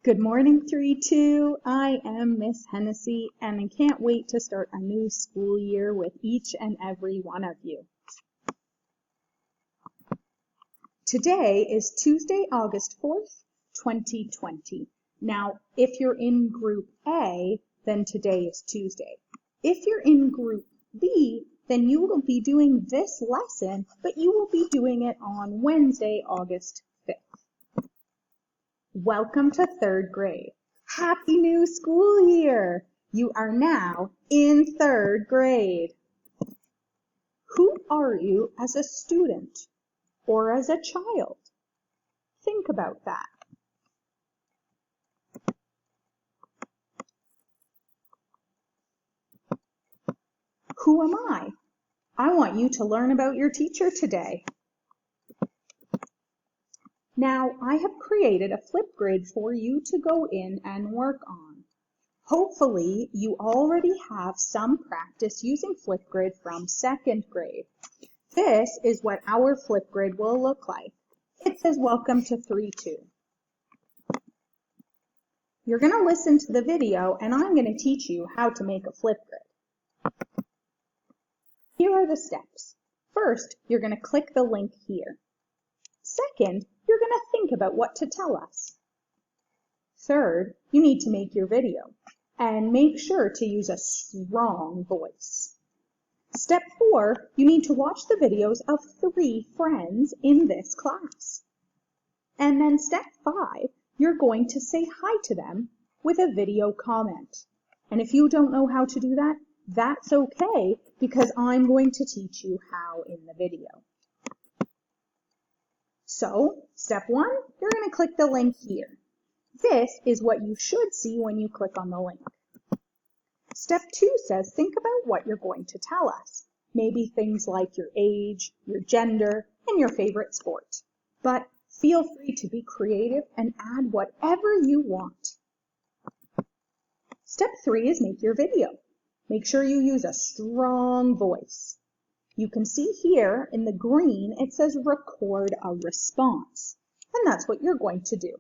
Good morning, 3-2. I am Miss Hennessy, and I can't wait to start a new school year with each and every one of you. Today is Tuesday, August 4th, 2020. Now, if you're in Group A, then today is Tuesday. If you're in Group B, then you will be doing this lesson, but you will be doing it on Wednesday, August 5th. Welcome to third grade. Happy new school year! You are now in third grade. Who are you as a student or as a child? Think about that. Who am I? I want you to learn about your teacher today. Now, I have created a Flipgrid for you to go in and work on. Hopefully, you already have some practice using Flipgrid from second grade. This is what our Flipgrid will look like. It says, welcome to 3-2. You're going to listen to the video, and I'm going to teach you how to make a Flipgrid. Here are the steps. First, you're going to click the link here. Second, you're going to think about what to tell us. Third, you need to make your video and make sure to use a strong voice. Step 4, you need to watch the videos of 3 friends in this class. And then step 5, you're going to say hi to them with a video comment. And if you don't know how to do that, that's okay, because I'm going to teach you how in the video. So, step 1, you're going to click the link here. This is what you should see when you click on the link. Step 2 says, think about what you're going to tell us. Maybe things like your age, your gender, and your favorite sport. But feel free to be creative and add whatever you want. Step 3 is make your video. Make sure you use a strong voice. You can see here in the green, it says record a response, and that's what you're going to do.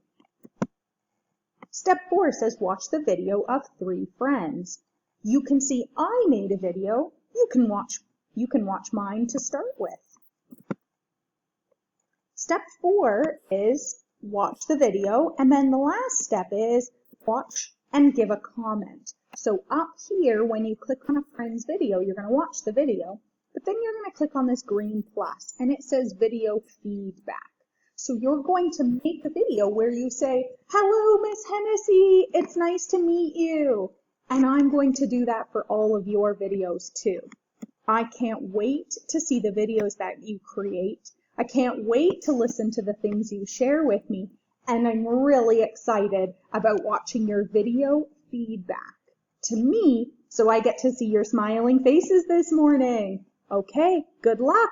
Step 4 says watch the video of 3 friends. You can see I made a video. You can watch mine to start with. Step 4 is watch the video, and then the last step is watch and give a comment. So up here, when you click on a friend's video, you're going to watch the video. But then you're going to click on this green plus, and it says video feedback. So you're going to make a video where you say, hello, Miss Hennessy, it's nice to meet you. And I'm going to do that for all of your videos too. I can't wait to see the videos that you create. I can't wait to listen to the things you share with me. And I'm really excited about watching your video feedback to me, so I get to see your smiling faces this morning. Okay, good luck.